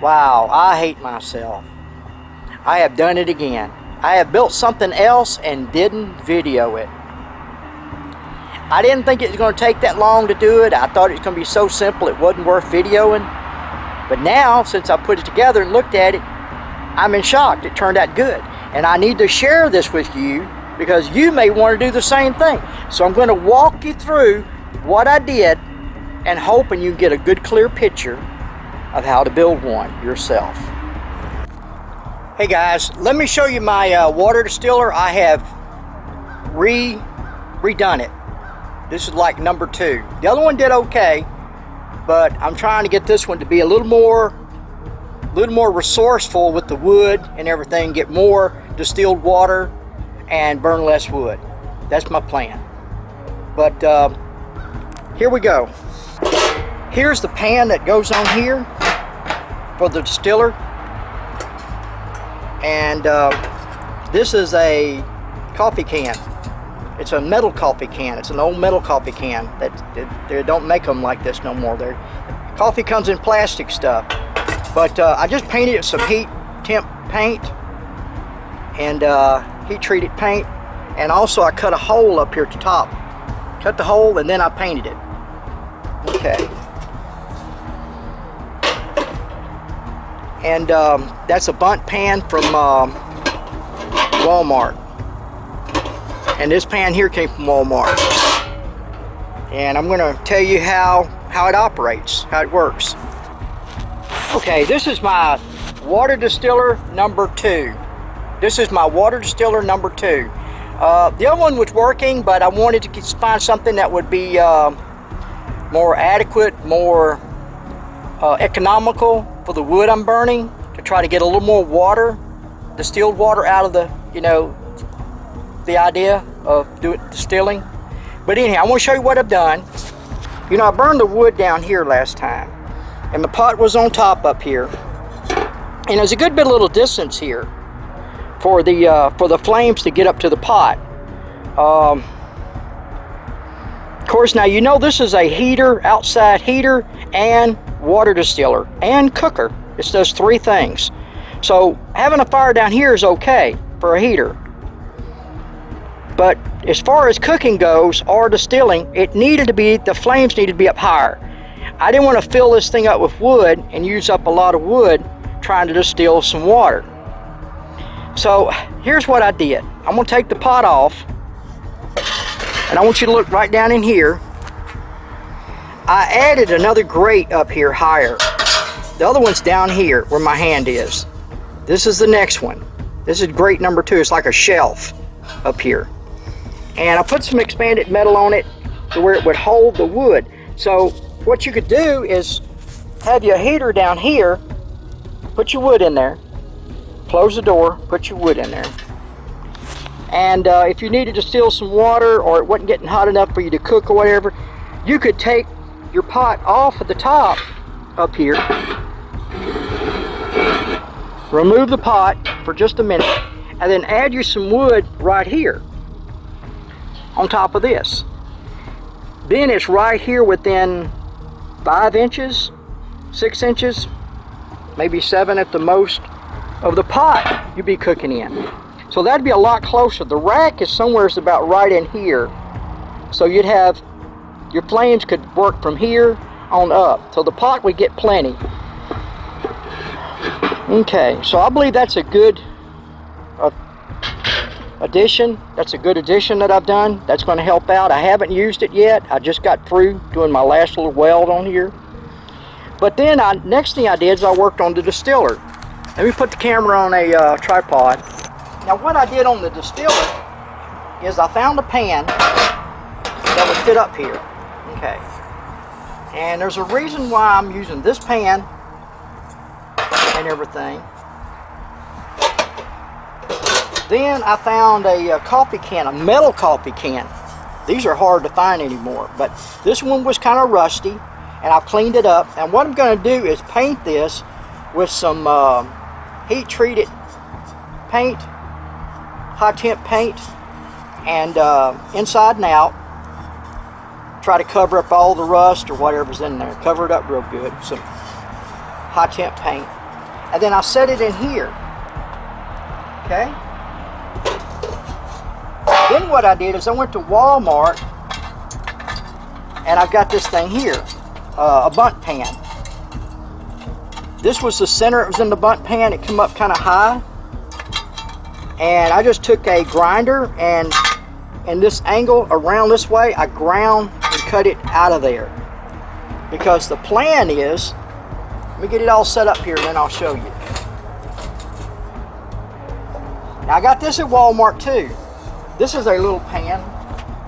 Wow, I hate myself. I have done it again. I have built something else and didn't video it. I didn't think it was going to take that long to do it. I thought it was going to be so simple it wasn't worth videoing. But now, since I put it together and looked at it, I'm in shock. It turned out good. And I need to share this with you because you may want to do the same thing. So I'm going to walk you through what I did and hoping you get a good clear picture of how to build one yourself. Hey guys, let me show you my water distiller. I have redone it. This is like number 2. The other one did okay, but I'm trying to get this one to be a little more resourceful with the wood and everything, get more distilled water and burn less wood. That's my plan. But here we go. Here's the pan that goes on here for the distiller. And this is a coffee can. It's a metal coffee can. It's an old metal coffee can. They don't make them like this no more. Coffee comes in plastic stuff. But I just painted it some heat temp paint and heat treated paint. And also I cut a hole up here at the top. Cut the hole and then I painted it. Okay. And that's a bunt pan from Walmart. And this pan here came from Walmart. And I'm going to tell you how it operates, how it works. Okay, this is my water distiller number 2. This is my water distiller number 2. The other one was working, but I wanted to find something that would be more adequate, more economical for the wood I'm burning, to try to get a little more water, distilled water out of the, the idea of distilling. But anyhow, I want to show you what I've done. I burned the wood down here last time, and the pot was on top up here, and there's a good bit of little distance here for the flames to get up to the pot. Of course, now this is a heater, outside heater, and water distiller and cooker. It does 3 things. So having a fire down here is okay for a heater. But as far as cooking goes or distilling, the flames need to be up higher. I didn't want to fill this thing up with wood and use up a lot of wood trying to distill some water. So here's what I did. I'm going to take the pot off, and I want you to look right down in here. I added another grate up here higher. The other one's down here where my hand is. This is the next one. This is grate number 2. It's like a shelf up here. And I put some expanded metal on it to where it would hold the wood. So what you could do is have your heater down here, put your wood in there, close the door, put your wood in there. And if you needed to distill some water or it wasn't getting hot enough for you to cook or whatever, you could take your pot off at the top up here, remove the pot for just a minute, and then add you some wood right here on top of this. Then it's right here within 5 inches, 6 inches, maybe 7 at the most of the pot you'd be cooking in. So that'd be a lot closer. The rack is somewhere about right in here. So you'd have, your flames could work from here on up. So the pot would get plenty. Okay, so I believe that's a good addition. That's a good addition that I've done. That's going to help out. I haven't used it yet. I just got through doing my last little weld on here. But then next thing I did is I worked on the distiller. Let me put the camera on a tripod. Now what I did on the distiller is I found a pan that would fit up here. Okay. And there's a reason why I'm using this pan and everything. Then I found a coffee can, a metal coffee can. These are hard to find anymore, but this one was kind of rusty, and I've cleaned it up. And what I'm going to do is paint this with some heat-treated paint, high-temp paint, and inside and out. Try to cover up all the rust or whatever's in there. Cover it up real good. Some high-temp paint. and then I set it in here. Okay? Then what I did is I went to Walmart, and I got this thing here, a bunt pan. This was the center. It was in the bunt pan. It came up kind of high, and I just took a grinder, and in this angle around this way, I ground and cut it out of there. Because the plan is, let me get it all set up here, and then I'll show you. Now I got this at Walmart too. This is a little pan.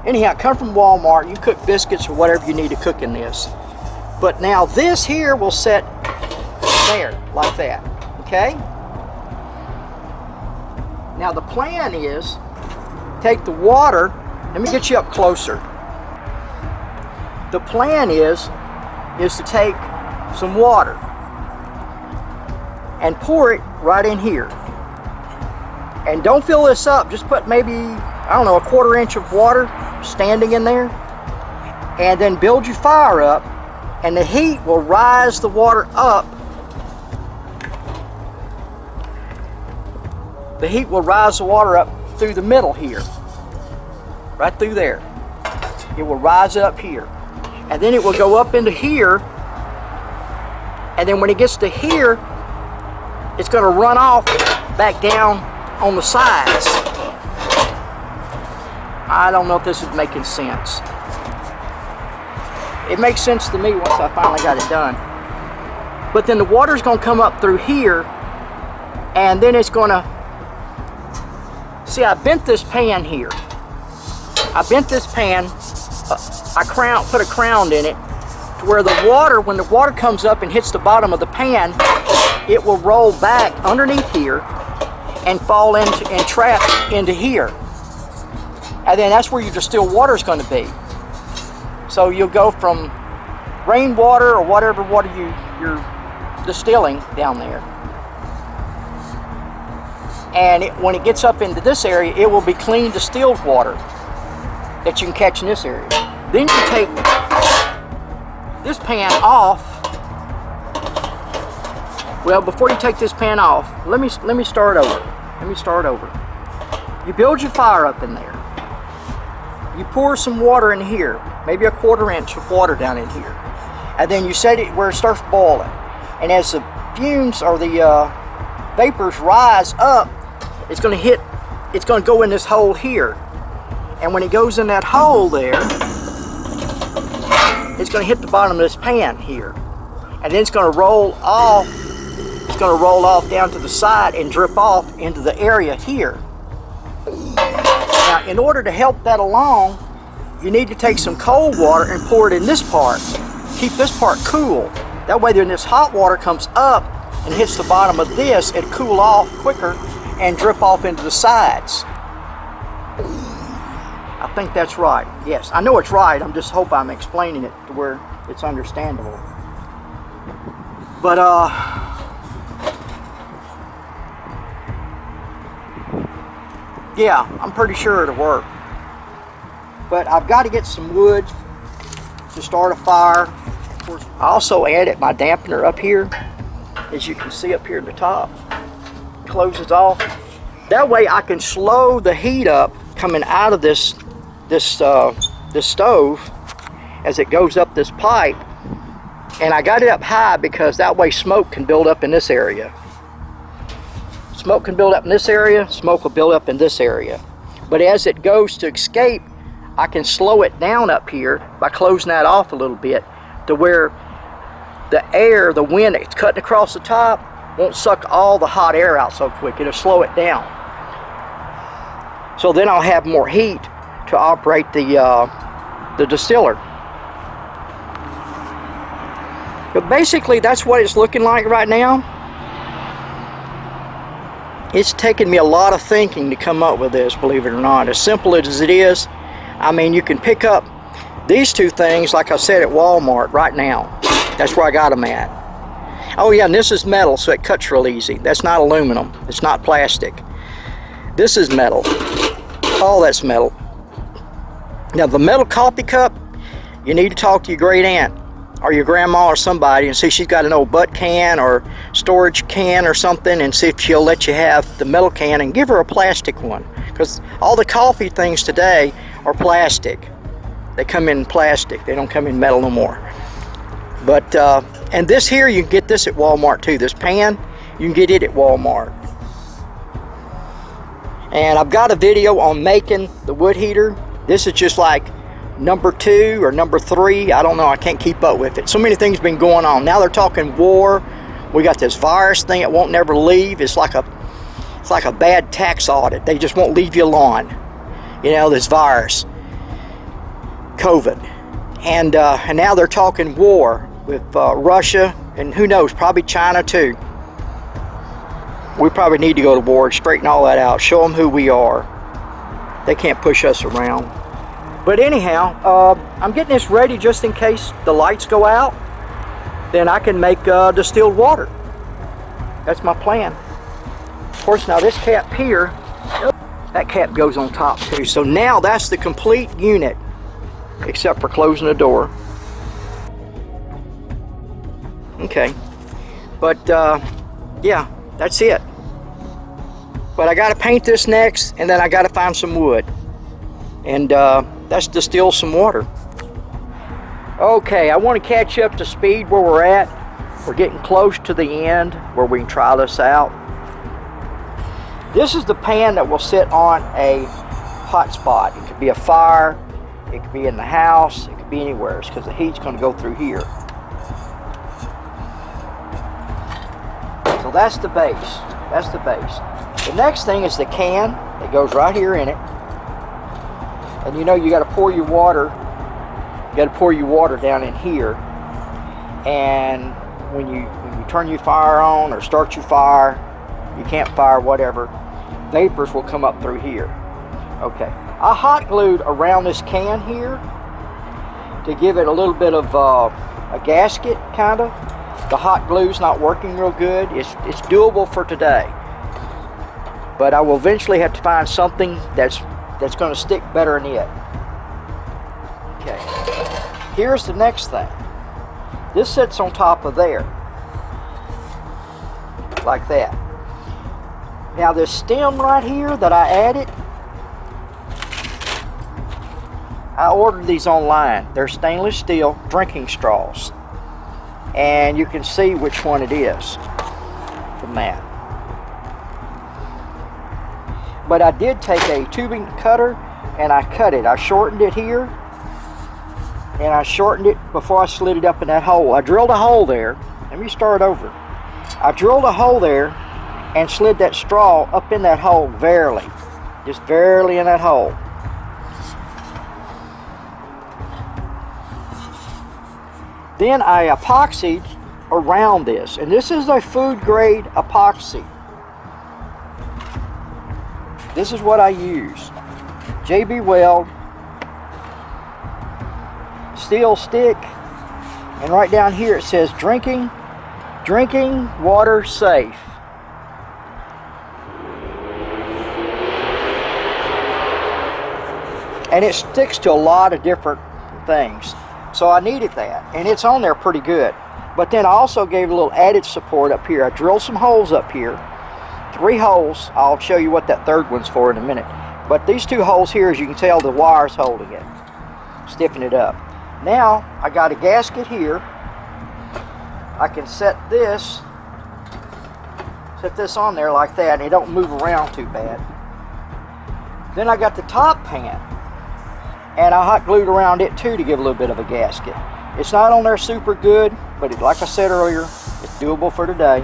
Anyhow, come from Walmart. You cook biscuits or whatever you need to cook in this. But now this here will set there, like that, okay? Now the plan is, take the water, let me get you up closer. The plan is to take some water and pour it right in here. And don't fill this up, just put maybe, I don't know, a 1/4 inch of water standing in there, and then build your fire up, and the heat will rise the water up. The heat will rise the water up through the middle here, right through there. It will rise up here, and then it will go up into here, and then when it gets to here, it's going to run off back down on the sides. I don't know if this is making sense. It makes sense to me once I finally got it done. But then the water's going to come up through here, and then it's going to, see, I bent this pan here. I bent this pan, I put a crown in it, to where the water, when the water comes up and hits the bottom of the pan, it will roll back underneath here and fall into and trap into here. And then that's where your distilled water is going to be. So you'll go from rainwater or whatever water you're distilling down there. And when it gets up into this area, it will be clean distilled water that you can catch in this area. Then you take this pan off. Well, before you take this pan off, let me start over. Let me start over. You build your fire up in there. You pour some water in here, maybe a 1/4 inch of water down in here, and then you set it where it starts boiling. And as the fumes or the vapors rise up, it's going to go in this hole here. And when it goes in that hole there, it's going to hit the bottom of this pan here. And then it's going to roll off. It's going to roll off down to the side and drip off into the area here. Now, in order to help that along, you need to take some cold water and pour it in this part. Keep this part cool. That way, when this hot water comes up and hits the bottom of this, it'll cool off quicker and drip off into the sides. I think that's right. Yes, I know it's right. I'm just hoping I'm explaining it to where it's understandable. But yeah, I'm pretty sure it'll work. But I've got to get some wood to start a fire. Of course, I also added my dampener up here, as you can see up here at the top. Closes off. That way I can slow the heat up coming out of this stove as it goes up this pipe. And I got it up high because that way smoke can build up in this area. Smoke can build up in this area, smoke will build up in this area. But as it goes to escape, I can slow it down up here by closing that off a little bit to where the air, the wind that's cutting across the top won't suck all the hot air out so quick. It'll slow it down. So then I'll have more heat to operate the distiller. But basically that's what it's looking like right now. It's taken me a lot of thinking to come up with this, believe it or not. As simple as it is, I mean, you can pick up these two things, like I said, at Walmart right now. That's where I got them at. Oh yeah, and this is metal, so it cuts real easy. That's not aluminum. It's not plastic. This is metal. All that's metal. Now the metal coffee cup, you need to talk to your great aunt. or your grandma or somebody and see she's got an old butt can or storage can or something, and see if she'll let you have the metal can, and give her a plastic one, because all the coffee things today are plastic. They come in plastic, they don't come in metal no more. But and this here, you can get this at Walmart too. This pan, you can get it at Walmart. And I've got a video on making the wood heater. This is just like number 2 or number 3. I don't know, I can't keep up with it. So many things been going on. Now they're talking war. We got this virus thing that won't never leave. It's like a bad tax audit. They just won't leave you alone. You know, this virus, COVID. And now they're talking war with Russia, and who knows, probably China too. We probably need to go to war and straighten all that out, show them who we are. They can't push us around. But anyhow, I'm getting this ready just in case the lights go out. Then I can make distilled water. That's my plan. Of course, now this cap here, that cap goes on top too. So now that's the complete unit, except for closing the door. Okay, but yeah, that's it. But I got to paint this next, and then I got to find some wood, and that's distill some water. Okay, I want to catch you up to speed where we're at. We're getting close to the end where we can try this out. This is the pan that will sit on a hot spot. It could be a fire, it could be in the house, it could be anywhere, because the heat's going to go through here. So that's the base. That's the base. The next thing is the can that goes right here in it. And you know, you got to pour your water. You got to pour your water down in here. And when you turn your fire on or start your fire, your campfire, whatever, vapors will come up through here. Okay. I hot glued around this can here to give it a little bit of a gasket, kind of. The hot glue's not working real good. It's doable for today, but I will eventually have to find something that's going to stick better in it. Okay, here's the next thing. This sits on top of there, like that. Now this stem right here that I added, I ordered these online. They're stainless steel drinking straws. And you can see which one it is from that. But I did take a tubing cutter and I cut it. I shortened it here, and I shortened it before I slid it up in that hole. I drilled a hole there. Let me start over. I drilled a hole there and slid that straw up in that hole barely. Just barely in that hole. Then I epoxied around this, and this is a food grade epoxy. This is what I use. JB Weld steel stick, and right down here it says drinking water safe. And it sticks to a lot of different things. So I needed that, and it's on there pretty good. But then I also gave a little added support up here. I drilled some holes up here, 3 holes. I'll show you what that third one's for in a minute. But these 2 holes here, as you can tell, the wire's holding it, stiffen it up. Now I got a gasket here. I can set this on there like that, and it don't move around too bad. Then I got the top pan, and I hot glued around it too to give a little bit of a gasket. It's not on there super good, but like I said earlier, it's doable for today.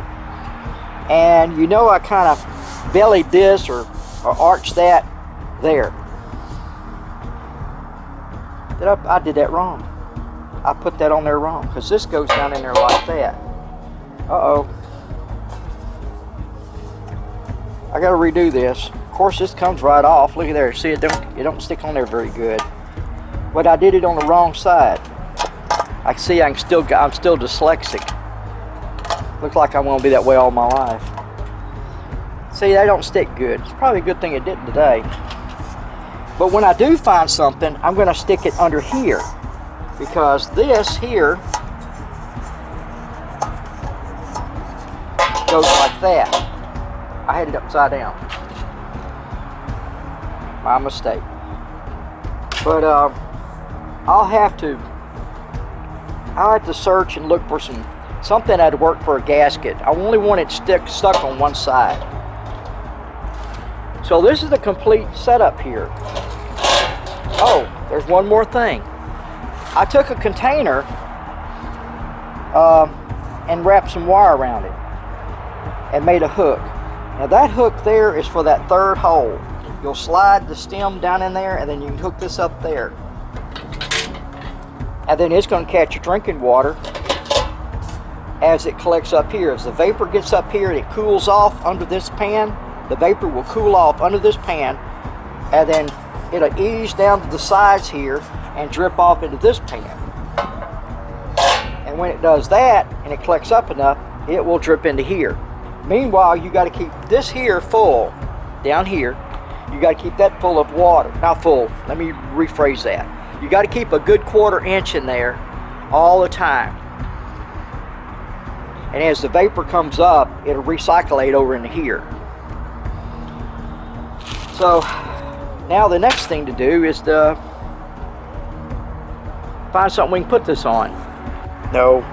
And you know, I kind of bellied this or arched that there. I did that wrong. I put that on there wrong, because this goes down in there like that. Uh-oh. I gotta redo this. Of course, this comes right off. Look at there. See, it don't stick on there very good. But I did it on the wrong side. I see I'm still dyslexic. Looks like I'm gonna be that way all my life. See, they don't stick good. It's probably a good thing it didn't today. But when I do find something, I'm gonna stick it under here, because this here goes like that. I had it upside down. My mistake. But I'll have to search and look for something that'd work for a gasket. I only want it stuck on one side. So this is the complete setup here. Oh, there's one more thing. I took a container and wrapped some wire around it and made a hook. Now that hook there is for that third hole. You'll slide the stem down in there, and then you can hook this up there. And then it's going to catch your drinking water as it collects up here. As the vapor gets up here and it cools off under this pan, the vapor will cool off under this pan, and then it'll ease down to the sides here and drip off into this pan. And when it does that and it collects up enough, it will drip into here. Meanwhile, you got to keep this here full, down here. You got to keep that full of water. Not full, let me rephrase that. You got to keep a good 1/4 inch in there all the time. And as the vapor comes up, it'll recyclate over into here. So now the next thing to do is to find something we can put this on. No.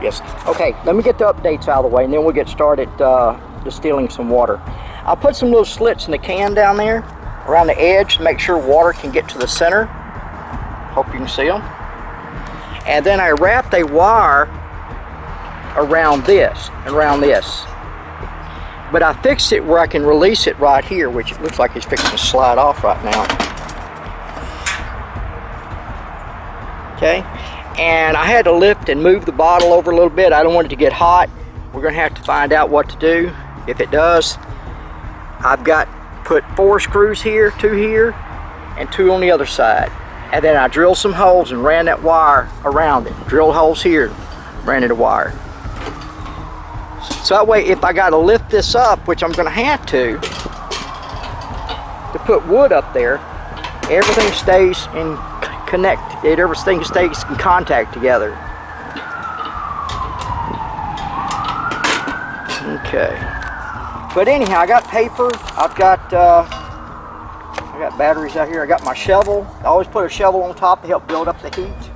Yes. Okay, let me get the updates out of the way, and then we'll get started distilling some water. I'll put some little slits in the can down there around the edge to make sure water can get to the center. Hope you can see them. And then I wrapped a wire around this and around this. But I fixed it where I can release it right here, which it looks like it's fixing to slide off right now. Okay, and I had to lift and move the bottle over a little bit. I don't want it to get hot. We're going to have to find out what to do if it does. I've got put 4 screws here, 2 here, and 2 on the other side. And then I drilled some holes and ran that wire around it. Drilled holes here, ran it a wire. So that way, if I got to lift this up, which I'm going to have to put wood up there, everything stays in everything stays in contact together. Okay. But anyhow, I got paper. I got batteries out here. I got my shovel. I always put a shovel on top to help build up the heat.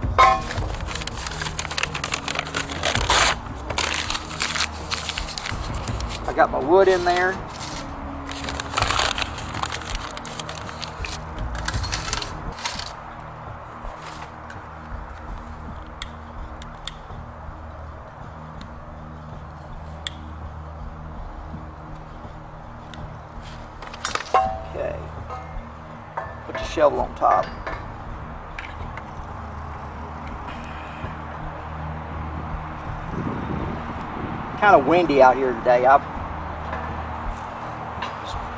I got my wood in there. Okay. Put the shovel on top. Kind of windy out here today. I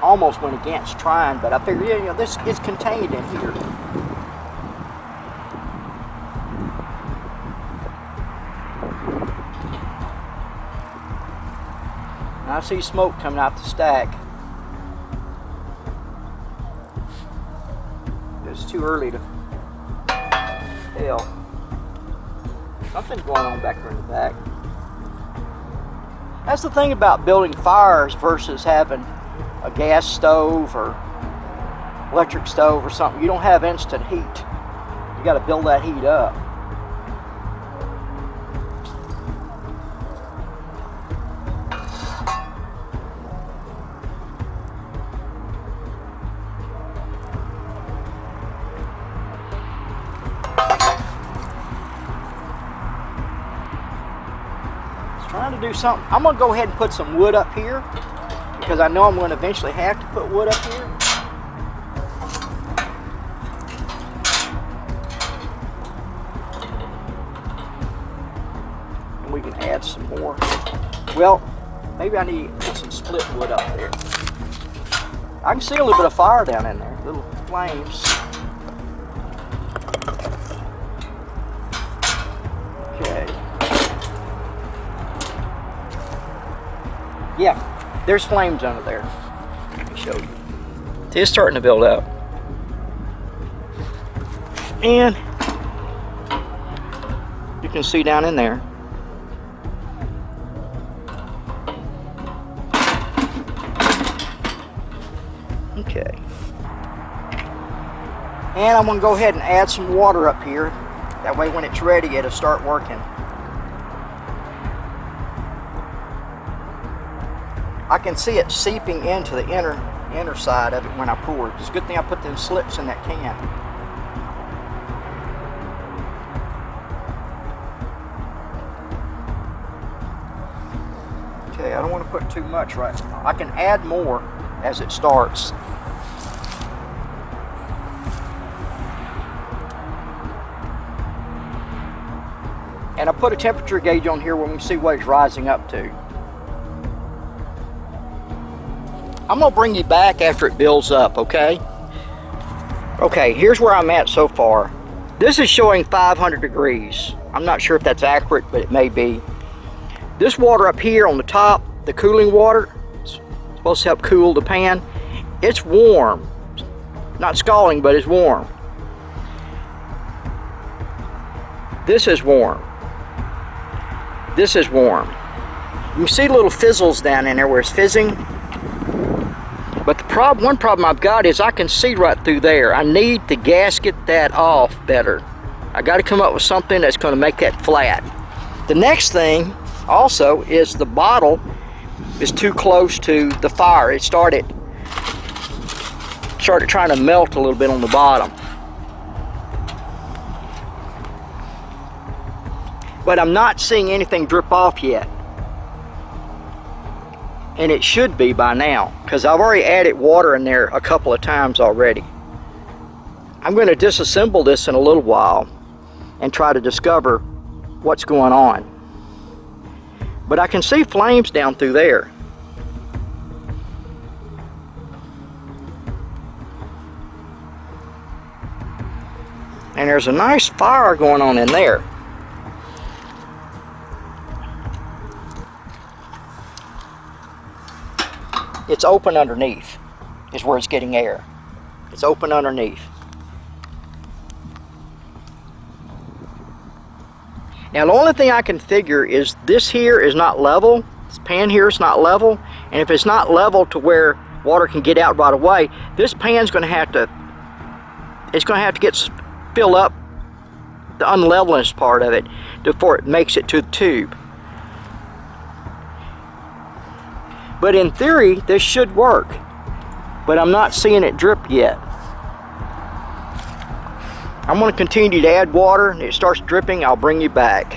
almost went against trying, but I figured, yeah, you know, this is contained in here. And I see smoke coming out the stack. It's too early to tell. Something's going on back there in the back. That's the thing about building fires versus having a gas stove or electric stove or something. You don't have instant heat. You got to build that heat up. Trying to do something. I'm going to go ahead and put some wood up here because I know I'm going to eventually have to put wood up here. And we can add some more. Well, maybe I need to put some split wood up there. I can see a little bit of fire down in there, little flames. Yeah, there's flames under there. Let me show you. It's starting to build up. And you can see down in there. And I'm going to go ahead and add some water up here. That way when it's ready, it'll start working. I can see it seeping into the inner side of it when I pour it. It's a good thing I put them slips in that can. Okay, I don't want to put too much right now. I can add more as it starts. And I put a temperature gauge on here when we can see what it's rising up to. I'm gonna bring you back after it builds up, okay? Okay, here's where I'm at so far. This is showing 500 degrees. I'm not sure if that's accurate, but it may be. This water up here on the top, the cooling water, it's supposed to help cool the pan. It's warm. Not scalding, but it's warm. This is warm. This is warm. You see little fizzles down in there where it's fizzing. But the one problem I've got is I can see right through there. I need to gasket that off better. I got to come up with something that's going to make that flat. The next thing also is the bottle is too close to the fire. It started trying to melt a little bit on the bottom. But I'm not seeing anything drip off yet. And it should be by now, because I've already added water in there a couple of times already. I'm going to disassemble this in a little while and try to discover what's going on. But I can see flames down through there. And there's a nice fire going on in there. It's open underneath, is where it's getting air. It's open underneath. Now the only thing I can figure is this here is not level. This pan here is not level. And if it's not level to where water can get out right away, this pan's going to have to, it's going to have to fill up the unlevelness part of it before it makes it to the tube. But in theory, this should work. But I'm not seeing it drip yet. I'm going to continue to add water, and it starts dripping, I'll bring you back.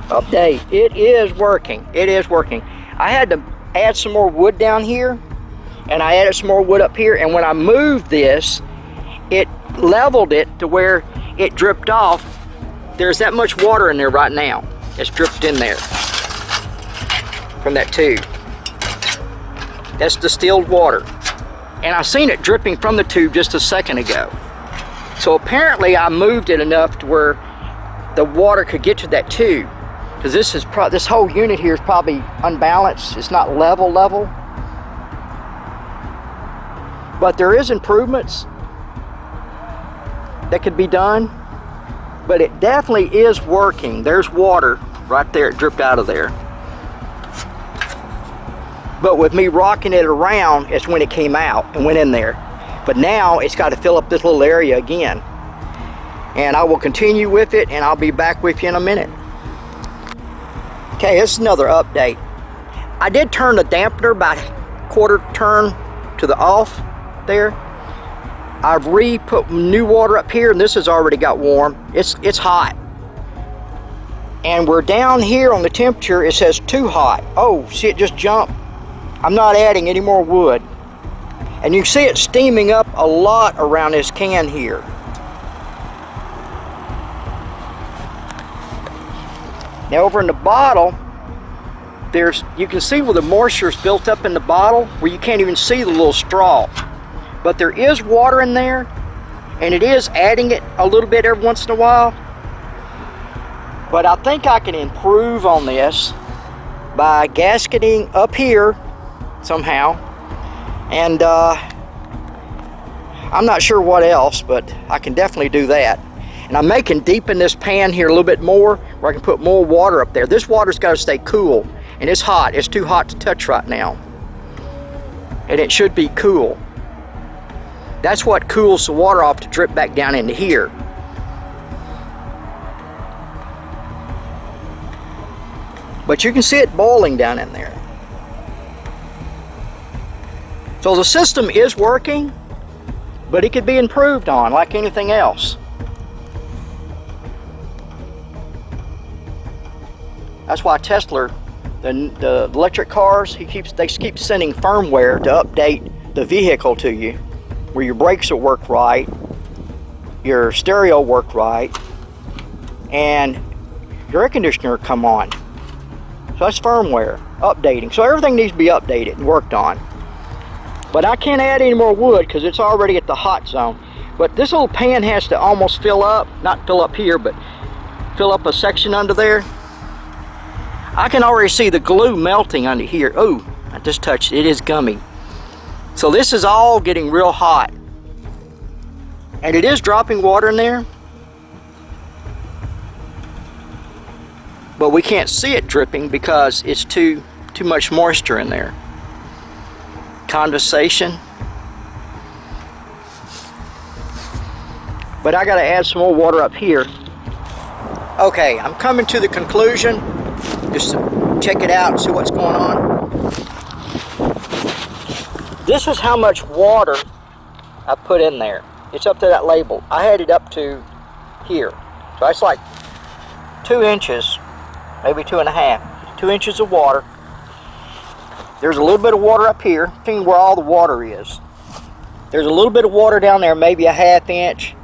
Update, it is working. It is working. I had to add some more wood down here, and I added some more wood up here, and when I moved this, it leveled it to where it dripped off. There's that much water in there right now. It's dripped in there from that tube. That's distilled water. And I seen it dripping from the tube just a second ago. So apparently I moved it enough to where the water could get to that tube. Because this whole unit here is probably unbalanced. It's not level. But there is improvements that could be done. But it definitely is working. There's water right there. It dripped out of there. But with me rocking it around, it's when it came out and went in there. But now it's got to fill up this little area again. And I will continue with it, and I'll be back with you in a minute. Okay, this is another update. I did turn the dampener about a quarter turn to the off there. I've put new water up here, and this has already got warm. It's hot. And we're down here on the temperature, it says too hot. Oh, see it just jumped? I'm not adding any more wood. And you can see it steaming up a lot around this can here. Now over in the bottle, you can see where the moisture is built up in the bottle, where you can't even see the little straw. But there is water in there, and it is adding it a little bit every once in a while. But I think I can improve on this by gasketing up here somehow, and I'm not sure what else, but I can definitely do that. And I'm making deepen this pan here a little bit more, where I can put more water up there. This water's got to stay cool, and it's hot. It's too hot to touch right now, and it should be cool. That's what cools the water off to drip back down into here. But you can see it boiling down in there. So the system is working, but it could be improved on like anything else. That's why Tesla, the electric cars, they keep sending firmware to update the vehicle to you, where your brakes will work right, your stereo will work right, and your air conditioner will come on. So that's firmware updating. So everything needs to be updated and worked on. But I can't add any more wood because it's already at the hot zone. But this little pan has to almost fill up, not fill up here, but fill up a section under there. I can already see the glue melting under here. Oh, I just touched it. It is gummy. So this is all getting real hot. And it is dropping water in there. But we can't see it dripping because it's too much moisture in there. Condensation. But I gotta add some more water up here. Okay, I'm coming to the conclusion. Just to check it out and see what's going on. This is how much water I put in there. It's up to that label. I had it up to here. So it's like 2 inches, maybe 2.5. 2 inches of water. There's a little bit of water up here. Seeing where all the water is. There's a little bit of water down there, maybe a 1/2 inch.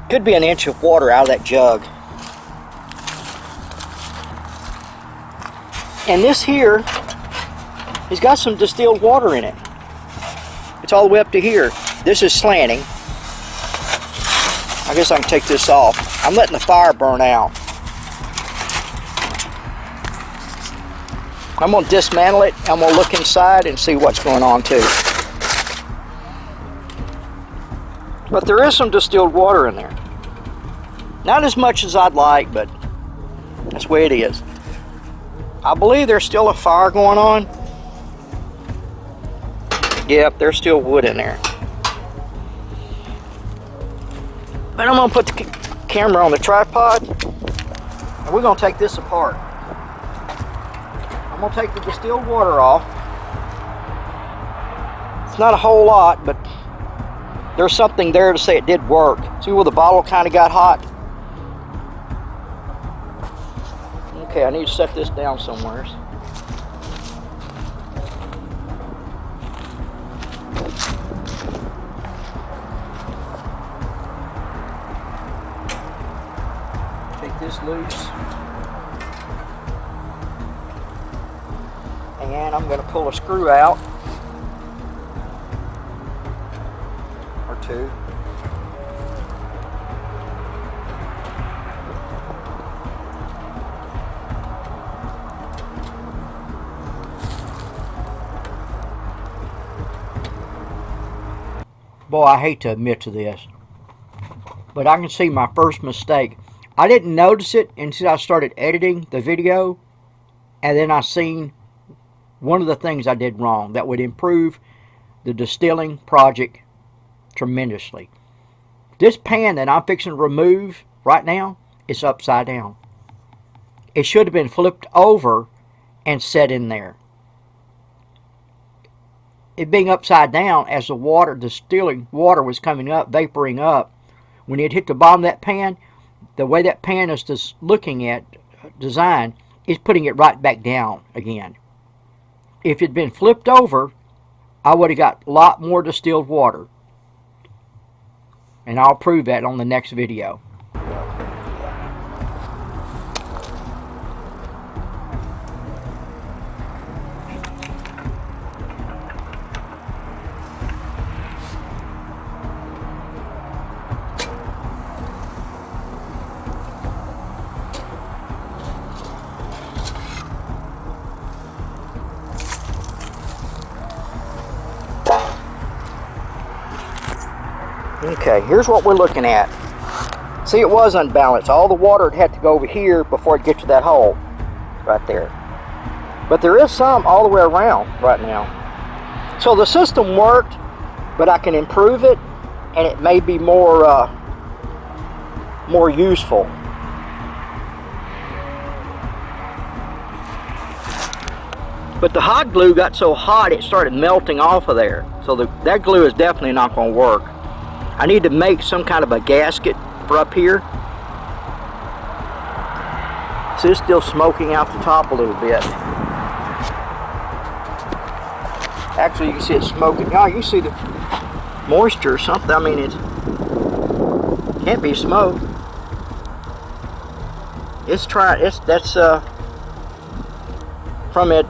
Could be 1 inch of water out of that jug. And this here has got some distilled water in it. It's all the way up to here. This is slanting. I guess I can take this off. I'm letting the fire burn out. I'm going to dismantle it. I'm going to look inside and see what's going on too. But there is some distilled water in there. Not as much as I'd like, but that's the way it is. I believe there's still a fire going on. Yep, there's still wood in there. But I'm going to put the camera on the tripod, and we're going to take this apart. I'm going to take the distilled water off. It's not a whole lot, but there's something there to say it did work. See where the bottle kind of got hot? Okay, I need to set this down somewhere. Take this loose. And I'm going to pull a screw out. Or two. Boy, I hate to admit to this, but I can see my first mistake. I didn't notice it until I started editing the video, and then I seen one of the things I did wrong that would improve the distilling project tremendously. This pan that I'm fixing to remove right now is upside down. It should have been flipped over and set in there. It being upside down, as the water, distilling water was coming up, vaporing up, when it hit the bottom of that pan, the way that pan is just looking at design is putting it right back down again. If it had been flipped over, I would have got a lot more distilled water. And I'll prove that on the next video. Okay, here's what we're looking at. See, it was unbalanced. All the water had to go over here before it gets to that hole right there. But there is some all the way around right now. So the system worked, but I can improve it, and it may be more useful. But the hot glue got so hot it started melting off of there. So that glue is definitely not going to work. I need to make some kind of a gasket for up here. So it's still smoking out the top a little bit. Actually, you can see it smoking. Oh, you can see the moisture or something. I mean, it can't be smoke. That's from it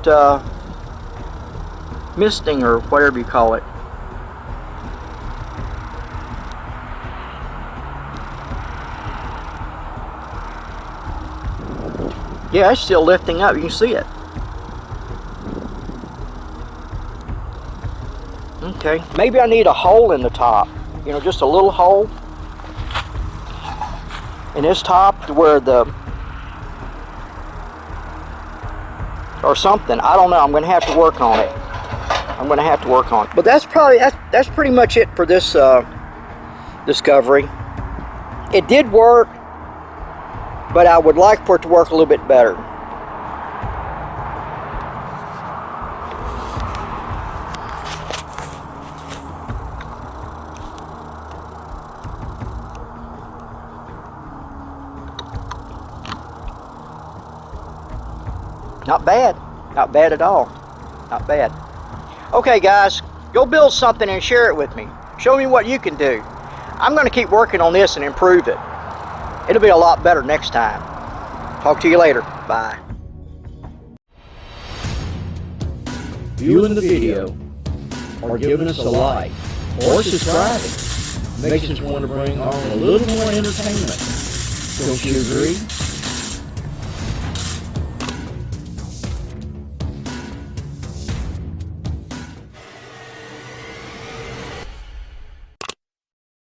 misting or whatever you call it. Yeah, it's still lifting up. You can see it. Okay, maybe I need a hole in the top. You know, just a little hole in this top to where or something. I don't know. I'm going to have to work on it. But that's pretty much it for this discovery. It did work, but I would like for it to work a little bit better. Not bad. Not bad at all. Not bad. Okay, guys, go build something and share it with me. Show me what you can do. I'm going to keep working on this and improve it. It'll be a lot better next time. Talk to you later. Bye. Viewing the video, or giving us a like, or subscribing makes us want to bring on a little more entertainment. Don't you agree?